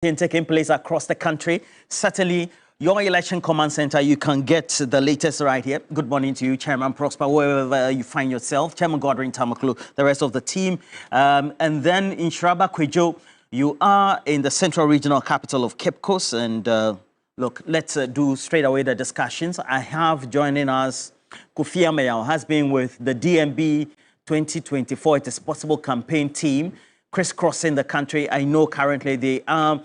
taking place across the country. Certainly, your election command center, you can get the latest right here. Good morning to you, Chairman Prosper, wherever you find yourself, Chairman Godwin Tamaklo, the rest of the team. And then in Shraba Kwejo, you are in the central regional capital of Cape Coast. And look, let's do straight away the discussions. I have joining us Kofi Amayao, has been with the DMB 2024. It is possible campaign team, crisscrossing the country. I know currently they are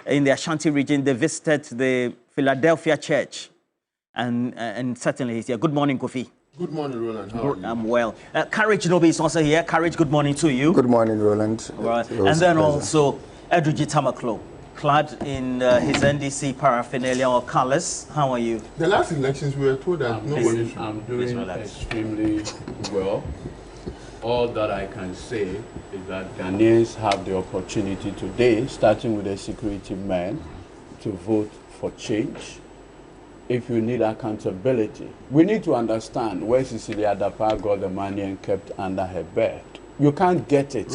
in the Ashanti region. They visited the Philadelphia church. And certainly he's here. Good morning, Kofi. Good morning, Roland. How are you? I'm well. Courage Nobi is also here. Courage, good morning to you. Good morning, Roland. Right. And then also Eduji Tamaklo, clad in his NDC paraphernalia or colors. How are you? The last elections, we were told that nobody should. I'm doing extremely well. All that I can say is that Ghanaians have the opportunity today, starting with the security men, to vote for change. If you need accountability, we need to understand where Cecilia Dapa got the money and kept under her bed. You can't get it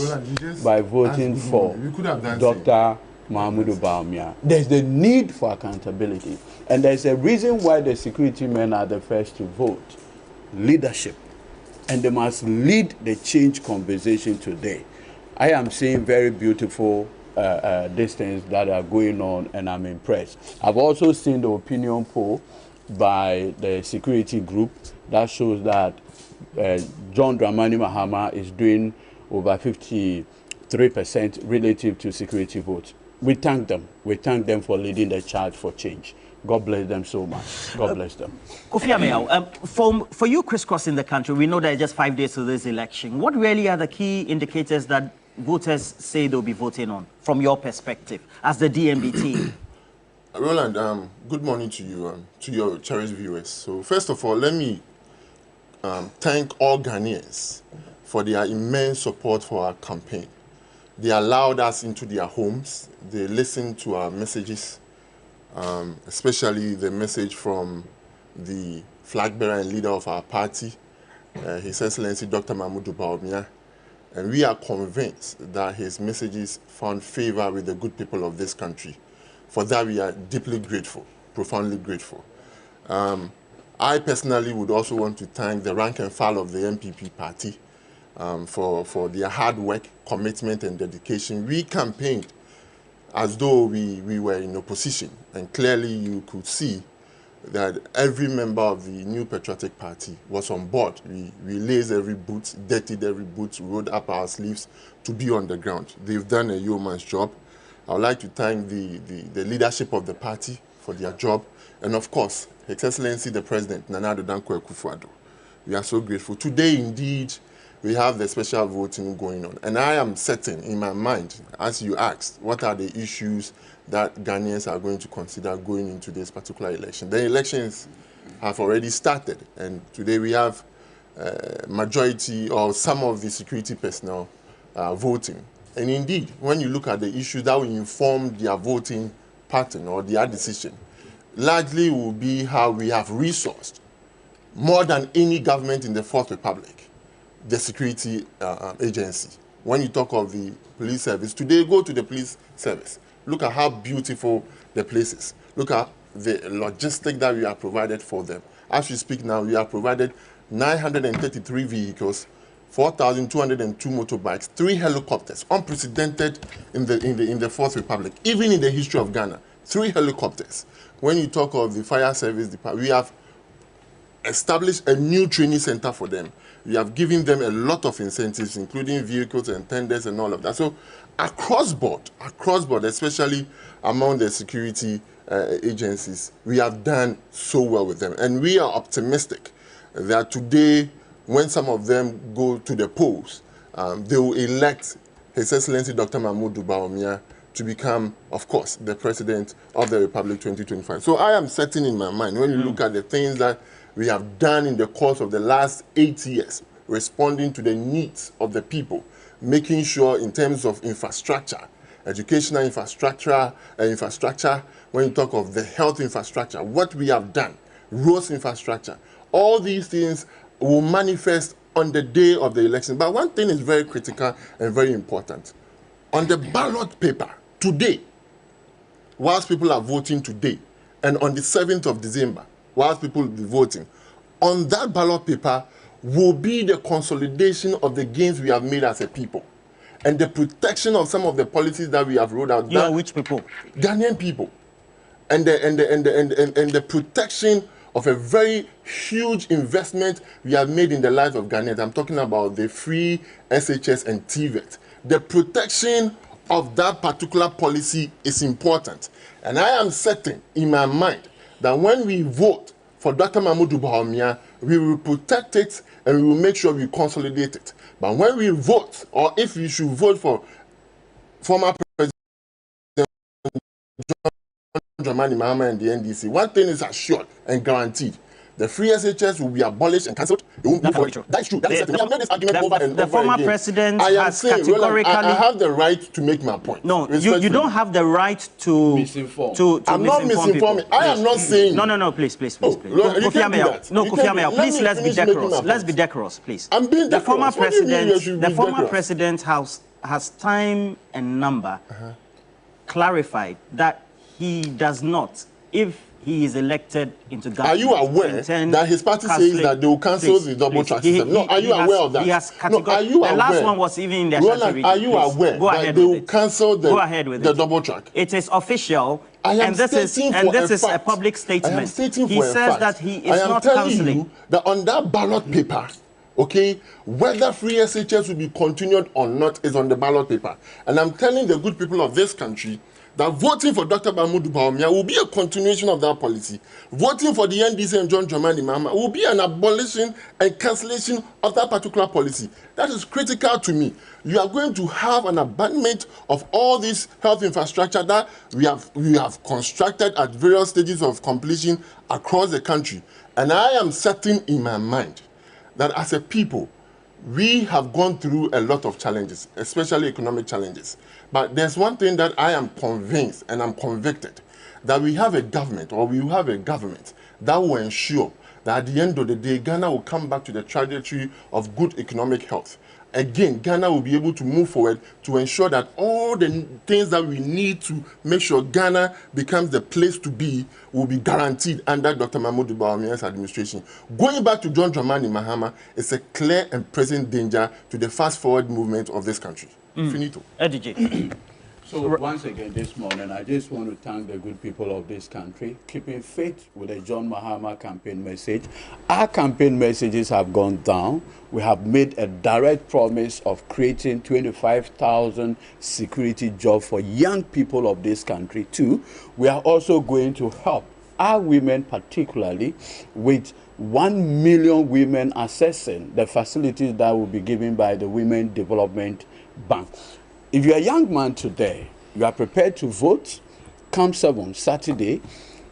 by voting for Dr. Mahmoud Baumia. There's the need for accountability. And there's a reason why the security men are the first to vote. Leadership. And they must lead the change conversation today. I am seeing very beautiful these things that are going on, and I'm impressed. I've also seen the opinion poll by the security group that shows that John Dramani Mahama is doing over 53% relative to security votes. We thank them. We thank them for leading the charge for change. God bless them so much. God bless them. Kofi Amayao, for you crisscrossing the country, we know there are just 5 days to this election. What really are the key indicators that voters say they'll be voting on, from your perspective, as the DMB team? Roland, good morning to you, to your cherished viewers. So first of all, let me thank all Ghanaians for their immense support for our campaign. They allowed us into their homes. They listened to our messages, especially the message from the flag bearer and leader of our party, His Excellency Dr. Mahmoud Baumia. And we are convinced that his messages found favor with the good people of this country. For that, we are deeply grateful, profoundly grateful. I personally would also want to thank the rank and file of the MPP party for their hard work, commitment, and dedication. We campaigned as though we were in opposition, and clearly you could see that every member of the New Patriotic Party was on board. We laced every boot, dirtied every boot, rolled up our sleeves to be on the ground. They've done a yeoman's job. I would like to thank the leadership of the party for their job, and of course, His Excellency the President, Nana Addo Dankwa Akufo-Addo. We are so grateful. Today, indeed, we have the special voting going on. And I am certain in my mind, as you asked, what are the issues that Ghanaians are going to consider going into this particular election. The elections have already started, and today we have majority or some of the security personnel voting. And indeed, when you look at the issues that will inform their voting pattern or their decision, largely will be how we have resourced, more than any government in the Fourth Republic, the security agency. When you talk of the police service, today go to the police service. Look at how beautiful the place is. Look at the logistic that we have provided for them. As we speak now, we have provided 933 vehicles, 4,202 motorbikes, 3 helicopters, unprecedented in the Fourth Republic, even in the history of Ghana. 3 helicopters. When you talk of the fire service department, we have established a new training center for them. We have given them a lot of incentives, including vehicles and tenders and all of that. So across board, especially among the security agencies, we have done so well with them. And we are optimistic that today, when some of them go to the polls, they will elect His Excellency Dr. Mahmoud Baumia to become, of course, the President of the Republic 2025. So I am certain in my mind, when you look at the things that we have done in the course of the last 8 years, responding to the needs of the people, making sure in terms of infrastructure, educational infrastructure, when you talk of the health infrastructure, what we have done, roads infrastructure, all these things will manifest on the day of the election. But one thing is very critical and very important. On the ballot paper, today, whilst people are voting today, and on the 7th of December, whilst people will be voting, on that ballot paper will be the consolidation of the gains we have made as a people and the protection of some of the policies that we have rolled out. You are which people? Ghanaian people. And the protection of a very huge investment we have made in the lives of Ghanaians. I'm talking about the free SHS and TVET. The protection of that particular policy is important. And I am certain in my mind that when we vote for Dr. Mahmoud Bawumia, we will protect it and we will make sure we consolidate it. But when we vote, or if we should vote for former President Dramani Mahama and the NDC, one thing is assured and guaranteed. The free SHS will be abolished and cancelled. It won't be forward. That's true. That is certain. We have made this argument over and over again. The former president has categorically... I have the right to make my point. No, you don't have the right to misinform. I'm not misinforming. I am not saying... No, please. Kofi Amaya, please, let's be decorous. Let's be decorous, please. I'm being decorous. The former president has time and number clarified that he does not, if he is elected into government. Are you aware that his party says that they will cancel the double track system? No, are you aware of that? He has no, are you aware? The last one was even in the Roland, are you aware that they will cancel the double track? It is official, and this is a public statement. He says that he is not cancelling. I am telling you that on that ballot paper, okay, whether free SHS will be continued or not is on the ballot paper. And I'm telling the good people of this country that voting for Dr. Mahmoud Bawumia will be a continuation of that policy. Voting for the NDC and John Dramani Mahama will be an abolition and cancellation of that particular policy. That is critical to me. You are going to have an abandonment of all this health infrastructure that we have constructed at various stages of completion across the country. And I am certain in my mind that as a people, we have gone through a lot of challenges, especially economic challenges. But there's one thing that I am convinced and I'm convicted, that we have a government, or we will have a government that will ensure that at the end of the day, Ghana will come back to the trajectory of good economic health. Again, Ghana will be able to move forward to ensure that all the things that we need to make sure Ghana becomes the place to be will be guaranteed under Dr. Mahmoud Bawumia's administration. Going back to John Dramani Mahama is a clear and present danger to the fast-forward movement of this country. Finito. DJ. So once again this morning, I just want to thank the good people of this country, keeping faith with the John Mahama campaign message. Our campaign messages have gone down. We have made a direct promise of creating 25,000 security jobs for young people of this country too. We are also going to help our women, particularly with 1 million women accessing the facilities that will be given by the Women Development Bank. If you're a young man today, you are prepared to vote, come 7 Saturday,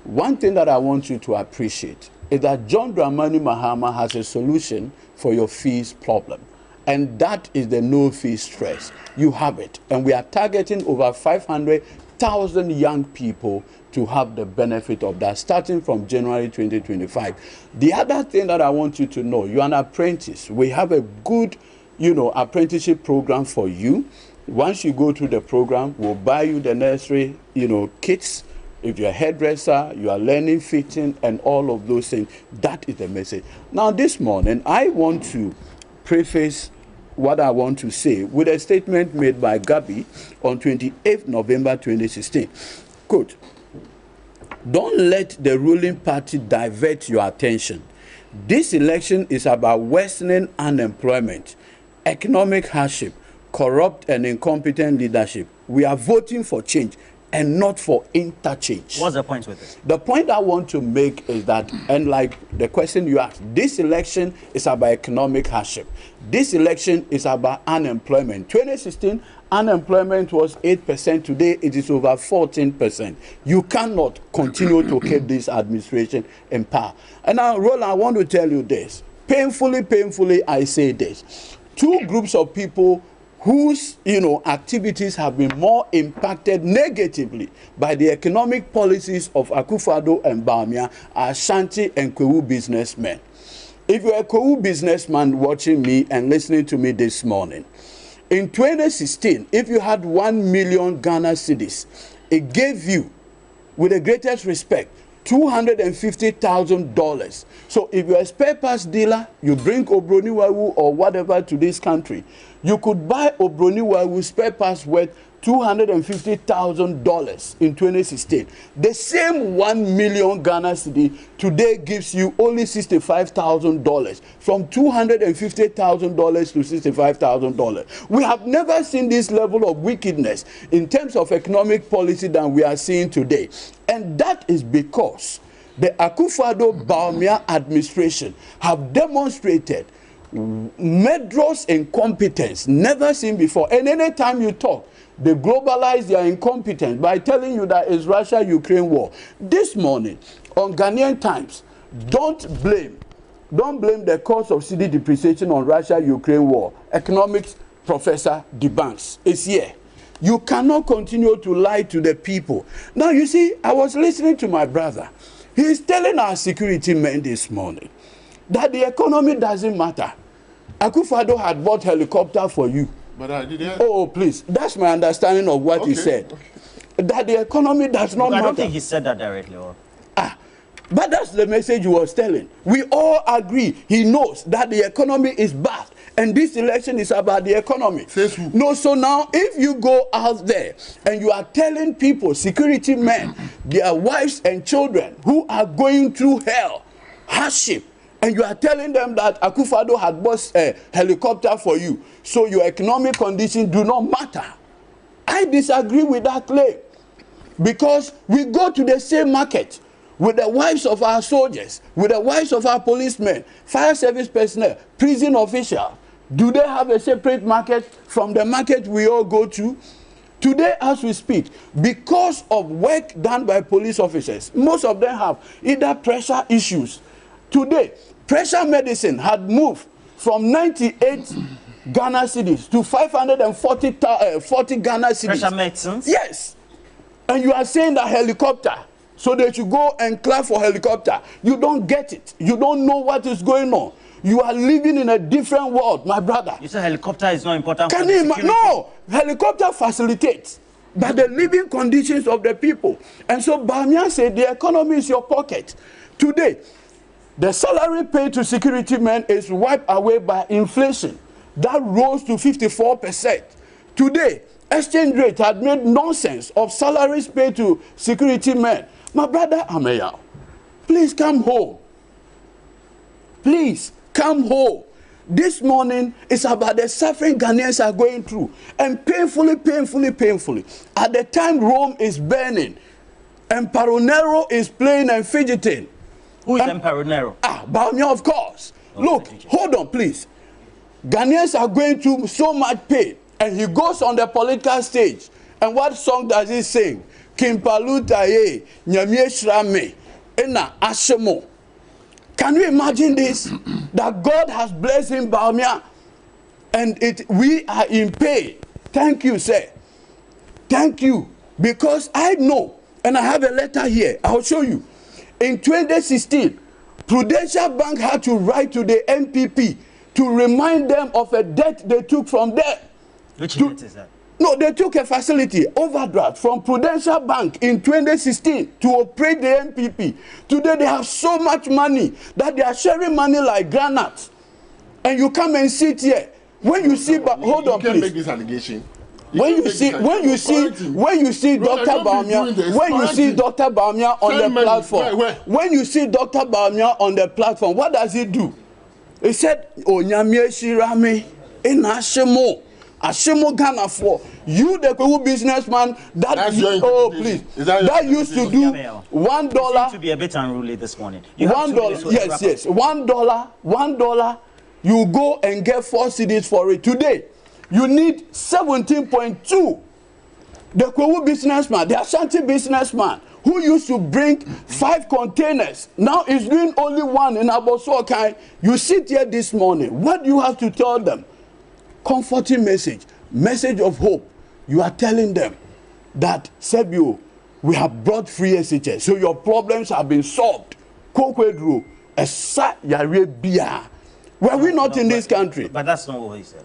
one thing that I want you to appreciate is that John Dramani Mahama has a solution for your fees problem. And that is the no-fee stress. You have it. And we are targeting over 500,000 young people to have the benefit of that starting from January 2025. The other thing that I want you to know, you're an apprentice. We have a good, apprenticeship program for you. Once you go through the program, we'll buy you the necessary, kits. If you're a hairdresser, you are learning fitting and all of those things. That is the message. Now, this morning, I want to preface what I want to say with a statement made by Gabi on 28th November 2016. Quote, "Don't let the ruling party divert your attention. This election is about worsening unemployment, economic hardship, corrupt and incompetent leadership. We are voting for change and not for interchange." What's the point with this? The point I want to make is that, and like the question you asked, this election is about economic hardship. This election is about unemployment. 2016, unemployment was 8%. Today, it is over 14%. You cannot continue to keep this administration in power. And now, Roland, I want to tell you this. Painfully, I say this. Two groups of people whose activities have been more impacted negatively by the economic policies of Akufo-Addo and Bawumia are Ashanti and Kwewu businessmen. If you're a Kwewu businessman watching me and listening to me this morning, in 2016, if you had 1 million Ghana cedis, it gave you with the greatest respect, $250,000. So if you're a spare parts dealer, you bring Obroni Wawu or whatever to this country, you could buy Obroni Wawu spare parts worth $250,000 in 2016. The same 1 million Ghana cedi today gives you only $65,000, from $250,000 to $65,000. We have never seen this level of wickedness in terms of economic policy than we are seeing today. And that is because the Akufo-Addo administration have demonstrated medrous incompetence never seen before. And anytime you talk, they globalize their incompetence by telling you that it's Russia-Ukraine war. This morning on Ghanaian Times, don't blame the cause of cedi depreciation on Russia-Ukraine war. Economics professor debunks. It's here. You cannot continue to lie to the people. Now you see, I was listening to my brother. He is telling our security men this morning that the economy doesn't matter. Akufo-Addo had bought helicopter for you. But I didn't. Oh, please. That's my understanding of what he said. Okay. That the economy does not matter. I don't think he said that directly. But that's the message he was telling. We all agree. He knows that the economy is bad. And this election is about the economy. Says who? No, so now if you go out there and you are telling people, security men, their wives and children who are going through hell, hardship, and you are telling them that Akufo-Addo had bought a helicopter for you, so your economic conditions do not matter. I disagree with that claim. Because we go to the same market with the wives of our soldiers, with the wives of our policemen, fire service personnel, prison officials. Do they have a separate market from the market we all go to? Today, as we speak, because of work done by police officers, most of them have either pressure issues. Today, pressure medicine had moved from 98 Ghana cedis to 540 Ghana cedis. Pressure medicines? Yes. And you are saying that helicopter, so they should go and clap for helicopter. You don't get it. You don't know what is going on. You are living in a different world, my brother. You say helicopter is not important. Can you imagine? No, helicopter facilitates, but the living conditions of the people. And so Bawumia said the economy is your pocket. Today, the salary paid to security men is wiped away by inflation. That rose to 54%. Today, exchange rate had made nonsense of salaries paid to security men. My brother Ameya, please come home. Please come home. This morning is about the suffering Ghanaians are going through. And painfully, at the time Rome is burning, Emperor Nero is playing and fidgeting. Who is Emperor Nero? Bawumia, of course. Oh, look, hold on, please. Ghanaians are going through so much pain. And he goes on the political stage. And what song does he sing? Kimpaluta ye, nyamye shrame, ena ashemo. Can you imagine this? That God has blessed him, Bawumia, and we are in pain. Thank you, sir. Thank you. Because I know, and I have a letter here, I'll show you. In 2016, Prudential Bank had to write to the MPP to remind them of a debt they took from them. Which debt is that? No, they took a facility, overdraft, from Prudential Bank in 2016 to operate the MPP. Today they have so much money that they are sharing money like granates. And you come and sit here. When you see, hold on, please. You can't make this allegation. When you see Dr. Bawumia on the platform, when you see Dr. Bawumia on the platform, what does he do? He said, "Onyamye shirame enashemo." Ashemo Ghana for you, the cool businessman that that used to do $1. You seem to be a bit unruly this morning. $1, yes, $1. You go and get 4 cedis for it. Today, you need 17.2. The cool businessman, the Ashanti businessman, who used to bring 5 containers, now is doing only 1 in Abosokai. You sit here this morning. What do you have to tell them? Comforting message of hope. You are telling them that, Sebio, we have brought free SHS, so your problems have been solved. Were we not in this country? But that's not what he said.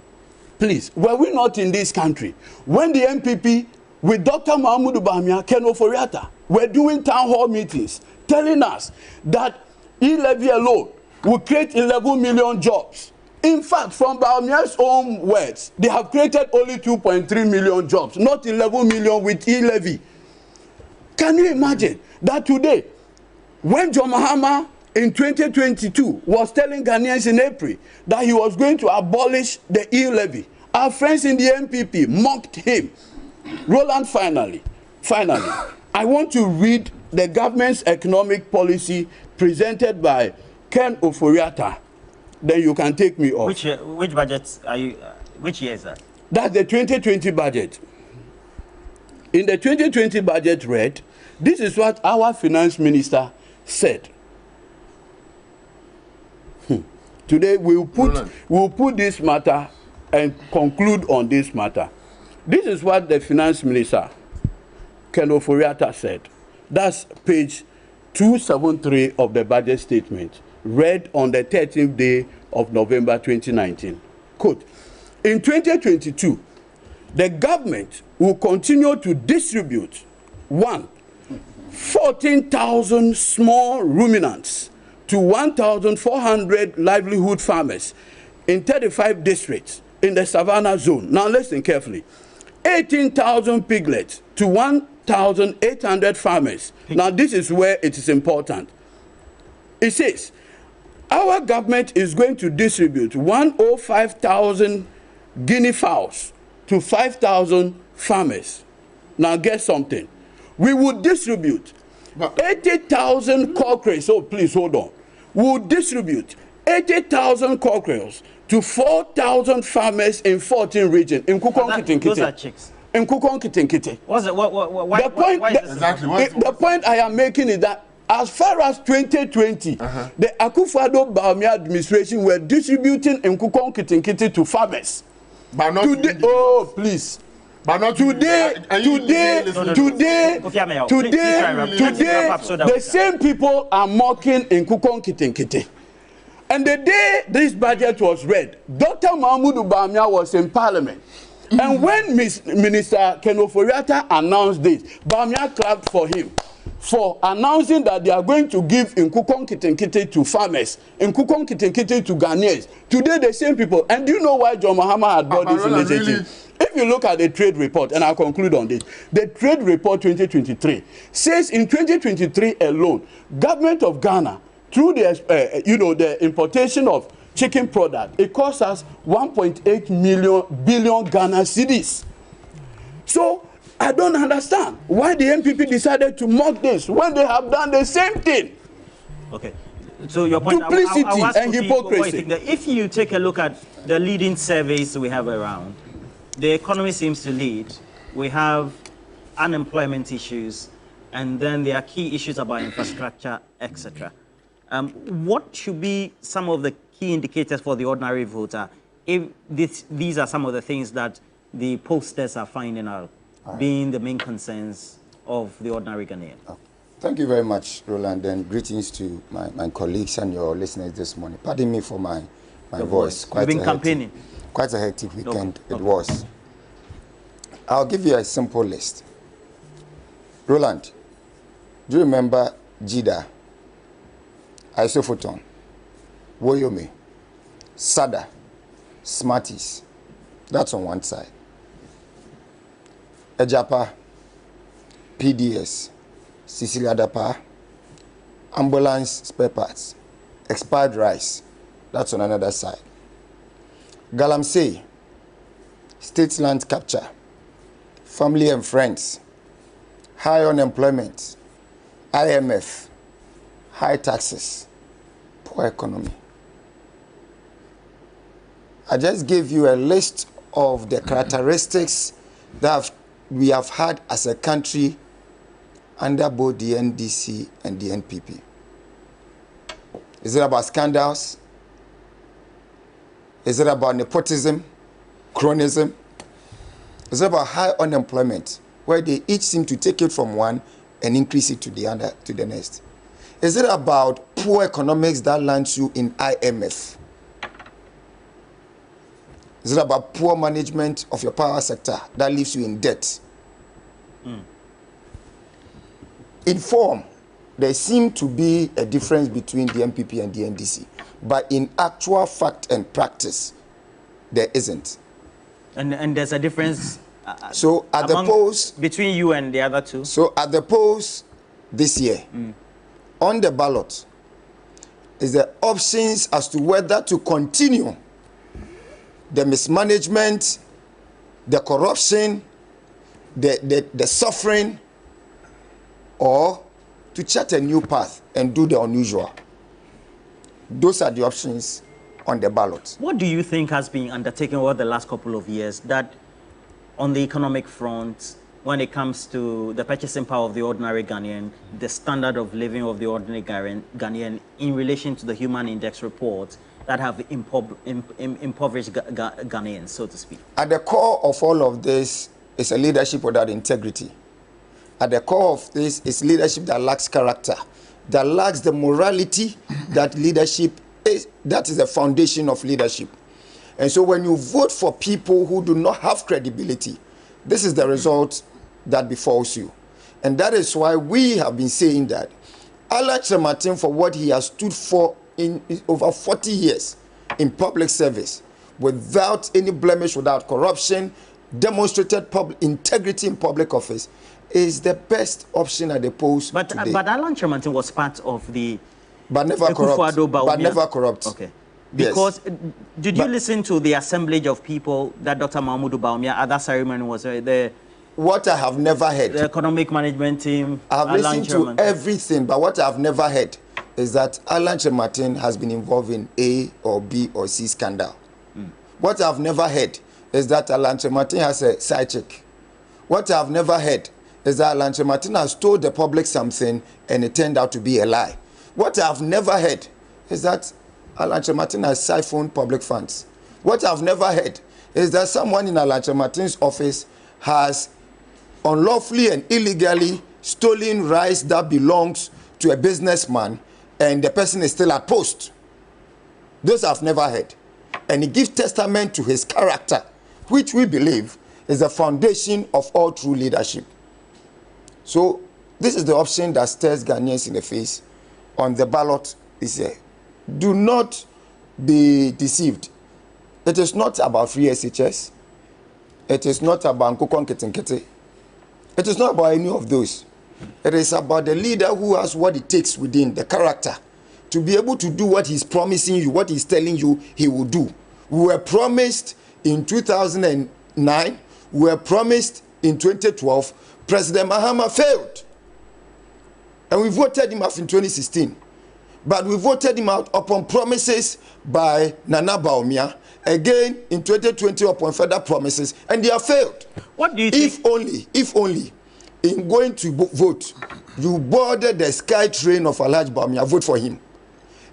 Please, were we not in this country when the MPP with Dr. Mahmoud Bawumia, Ken Oforiatta, were doing town hall meetings telling us that e-levy alone will create 11 million jobs. In fact, from Bawumia's own words, they have created only 2.3 million jobs, not 11 million with e-levy. Can you imagine that today, when John Mahama in 2022 was telling Ghanaians in April that he was going to abolish the e-levy, our friends in the MPP mocked him. Roland, finally, I want to read the government's economic policy presented by Ken Oforiatta. Then you can take me off. Which budget are you? Which year is that? That's the 2020 budget. In the 2020 budget read, this is what our finance minister said. Today we'll put this matter and conclude on this matter. This is what the finance minister, Ken Oforiatta, said. That's page 273 of the budget statement, read on the 13th day of November 2019. Quote, in 2022, the government will continue to distribute 14,000 small ruminants to 1,400 livelihood farmers in 35 districts in the Savannah zone. Now listen carefully. 18,000 piglets to 1,800 farmers. Now this is where it is important. It says, our government is going to distribute 105,000 guinea fowls to 5,000 farmers. Now get something. We will distribute 80,000 cockerels. Oh, please hold on. We will distribute 80,000 cockerels to 4,000 farmers in 14 regions. In Kukon-Kitinkiti. Those are chicks. In Kukon-Kitinkiti. What's it? Why Exactly. The point I am making is that as far as 2020, the Akufo-Addo administration were distributing in Kukon-Kitinkiti to farmers. But not today, oh, please. But not today, the same people are mocking in Kukon-Kitinkiti. And the day this budget was read, Dr. Mahmoud Bawumia was in Parliament. And when Minister Ken Oforiatta announced this, Bawumia clapped for him for announcing that they are going to give in Kukon-Kitinkiti to farmers, in Kukon-Kitinkiti to Ghanaians. Today, the same people. And do you know why John Mahama had brought this initiative? Really? If you look at the trade report, and I'll conclude on this, the trade report 2023 says in 2023 alone, government of Ghana, through the, the importation of chicken product, it costs us 1.8 billion Ghana cedis. So, I don't understand why the MPP decided to mock this when they have done the same thing. Okay. So your point, duplicity and hypocrisy. If you take a look at the leading surveys we have around, the economy seems to lead. We have unemployment issues, and then there are key issues about infrastructure, etc. What should be some of the key indicators for the ordinary voter if these are some of the things that the pollsters are finding out being the main concerns of the ordinary Ghanaian? Thank you very much, Roland, and greetings to my colleagues and your listeners this morning. Pardon me for my voice. You've been campaigning. Quite a hectic weekend it was. I'll give you a simple list. Roland, do you remember Jida, Isophoton, Woyome, Sada, Smarties? That's on one side. Ejapa, PDS, Cecilia Dapa, ambulance spare parts, expired rice. That's on another side. Galamsey, state land capture, family and friends, high unemployment, IMF, high taxes, poor economy. I just gave you a list of the characteristics that we have had as a country under both the NDC and the NPP. Is it about scandals? Is it about nepotism, cronyism? Is it about high unemployment, where they each seem to take it from one and increase it to the next? Is it about poor economics that lands you in IMF? Is it about poor management of your power sector that leaves you in debt? in form, there seemed to be a difference between the MPP and the NDC. But in actual fact and practice, there isn't. And there's a difference so at the polls between you and the other two? So at the polls this year, on the ballot, is the options as to whether to continue the mismanagement, the corruption, the suffering, or to chart a new path and do the unusual. Those are the options on the ballot. What do you think has been undertaken over the last couple of years that on the economic front, when it comes to the purchasing power of the ordinary Ghanaian, the standard of living of the ordinary Ghanaian in relation to the Human Index report that have impoverished Ghanaians, so to speak? At the core of all of this is a leadership without integrity. At the core of this is leadership that lacks character, that lacks the morality that leadership is. That is the foundation of leadership. And so when you vote for people who do not have credibility, this is the result that befalls you. And that is why we have been saying that Alan Kyerematen, for what he has stood for in over 40 years in public service, without any blemish, without corruption, demonstrated integrity in public office, is the best option at the polls today. But Alan Kyerematen was part of the... But never corrupt. But never corrupt. Okay. Because did you listen to the assemblage of people that Dr. Mahmoud Bawumia at that ceremony was there? What I have never heard. The economic management team. I have listened to everything, but what I have never heard is that Alan Kyerematen has been involved in A or B or C scandal. What I have never heard is that Alan Kyerematen has a side chick. What I have never heard is that Alan Kyerematen has told the public something and it turned out to be a lie. What I have never heard is that Alan Kyerematen has siphoned public funds. What I've never heard is that someone in Alan Kyerematen's office has unlawfully and illegally stolen rice that belongs to a businessman and the person is still at post. Those I've never heard. And he gives testament to his character, which we believe is the foundation of all true leadership. So this is the option that stares Ghanaians in the face on the ballot this year. Do not be deceived. It is not about free SHS. It is not about Nkukon Ketenkete. It is not about any of those. It is about the leader who has what it takes within the character to be able to do what he's promising you, what he's telling you he will do. We were promised in 2009, we were promised in 2012, President Mahama failed. And we voted him out in 2016. But we voted him out upon promises by Nana Bawumia, again in 2020 upon further promises, and they have failed. What do you think? If only, in going to vote, you boarded the sky train of Alhaji Bawumia, vote for him.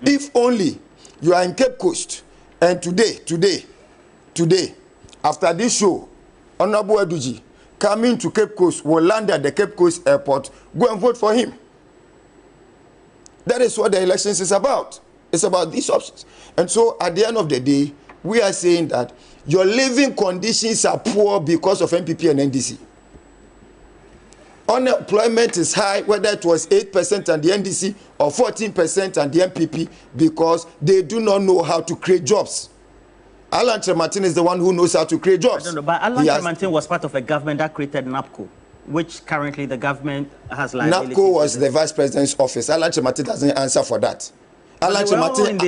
If only you are in Cape Coast, and today, after this show, Honorable Eduji, coming to Cape Coast, will land at the Cape Coast airport, go and vote for him. That is what the elections is about. It's about these options. And so at the end of the day, we are saying that your living conditions are poor because of MPP and NDC. Unemployment is high, whether it was 8% and the NDC or 14% and the MPP, because they do not know how to create jobs. Alan Kyerematen is the one who knows how to create jobs. I don't know, but Alan Kyerematen was part of a government that created NAPCO, which currently the government has liability. NAPCO was the vice president's office. Alan Kyerematen doesn't answer for that. Alan Kyerematen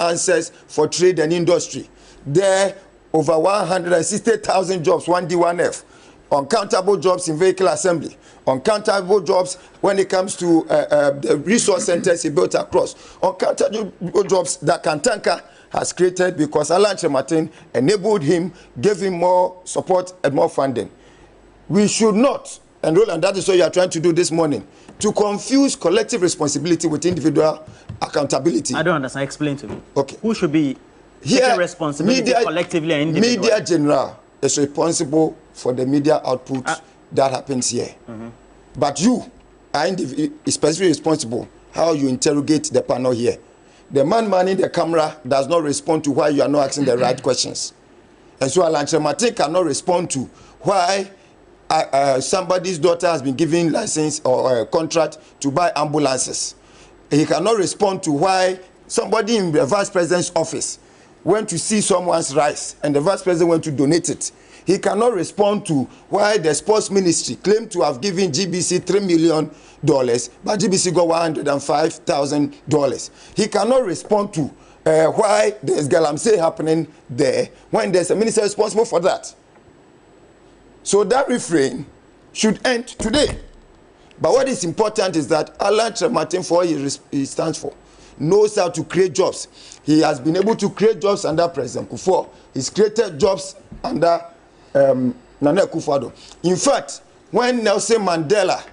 answers for trade and industry. There, over 160,000 jobs, 1D, 1F. Uncountable jobs in vehicle assembly. Uncountable jobs when it comes to the resource centers he built across. Uncountable jobs that Kantanka has created because Alan Kyerematen enabled him, gave him more support and more funding. We should not, and Roland, that is what you are trying to do this morning, to confuse collective responsibility with individual accountability. I don't understand. Explain to me. Okay. Who should be taking responsibility collectively and individually? Media general is responsible for the media output that happens here. But you are especially responsible how you interrogate the panel here. The man manning the camera does not respond to why you are not asking the right questions. And so Alan Kyerematen cannot respond to why somebody's daughter has been given license or contract to buy ambulances. He cannot respond to why somebody in the vice president's office went to see someone's rice and the vice president went to donate it. He cannot respond to why the sports ministry claimed to have given GBC $3 million, but GBC got $105,000. He cannot respond to why there's galamsey happening there when there's a minister responsible for that. So that refrain should end today. But what is important is that Alan Kyerematen, for what he stands for, knows how to create jobs. He has been able to create jobs under President Kufuor. He's created jobs under Nana Akufo-Addo. In fact, when Nelson Mandela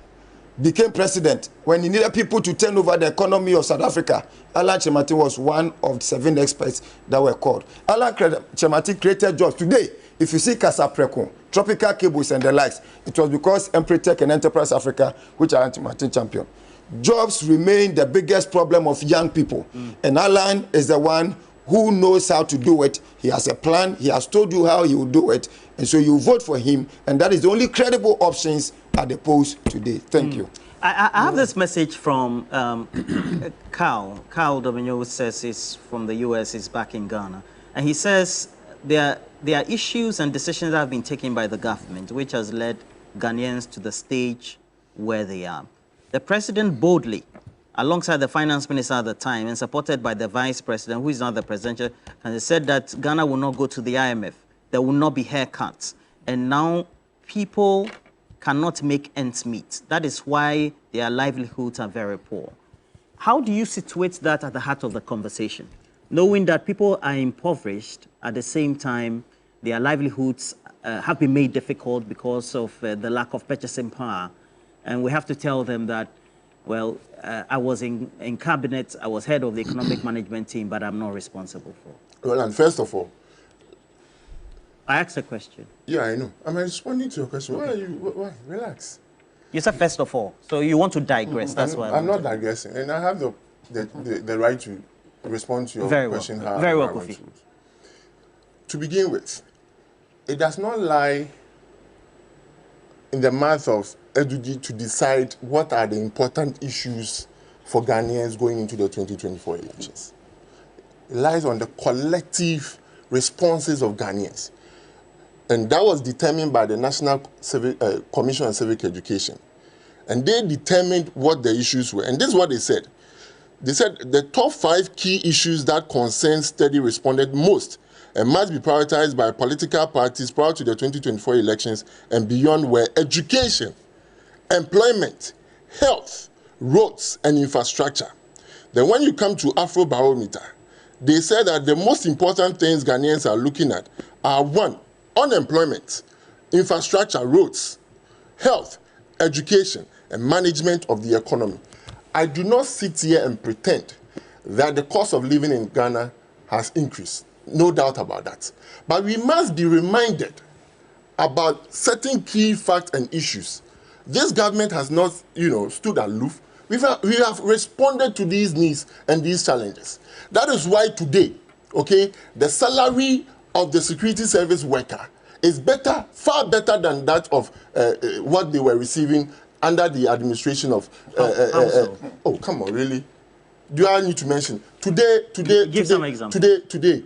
became president, when he needed people to turn over the economy of South Africa, Alan Kyerematen was one of the 7 experts that were called. Alan Kyerematen created jobs. Today, if you see Casapreco, Tropical Cables and the likes, it was because Empretech and Enterprise Africa, which are Kyerematen champion. Jobs remain the biggest problem of young people. And Alan is the one who knows how to do it. He has a plan. He has told you how he will do it. And so you vote for him. And that is the only credible options at the polls today. Thank you. I have this message from Carl. Carl Domino says he's from the US, he's back in Ghana. And he says there are issues and decisions that have been taken by the government, which has led Ghanaians to the stage where they are. The president boldly, alongside the finance minister at the time and supported by the vice president, who is now the presidential, and said that Ghana will not go to the IMF. There will not be haircuts. And now people cannot make ends meet. That is why their livelihoods are very poor. How do you situate that at the heart of the conversation? Knowing that people are impoverished, at the same time, their livelihoods have been made difficult because of the lack of purchasing power. And we have to tell them that, well, I was in cabinet, I was head of the economic management team, but I'm not responsible for. Well, and first of all, I asked a question. Yeah, I know. I'm responding to your question. Okay. Why are you? Why? Relax. You said first of all, so you want to digress. That's why I'm not digressing, and I have the right to respond to your question. Well. Very well, Kofi. To begin with, it does not lie in the mouth of Edudi to decide what are the important issues for Ghanaians going into the 2024 elections. It lies on the collective responses of Ghanaians. And that was determined by the National Commission on Civic Education. And they determined what the issues were. And this is what they said. They said the top 5 key issues that concern study responded most and must be prioritized by political parties prior to the 2024 elections and beyond were education, employment, health, roads, and infrastructure. Then when you come to Afrobarometer, they said that the most important things Ghanaians are looking at are 1, unemployment, infrastructure, roads, health, education, and management of the economy. I do not sit here and pretend that the cost of living in Ghana has increased. No doubt about that. But we must be reminded about certain key facts and issues. This government has not, stood aloof. We have responded to these needs and these challenges. That is why today, the salary of the security service worker is better, far better than that of what they were receiving under the administration of. Oh, come on, really? Do I need to mention today? Give some examples. Today,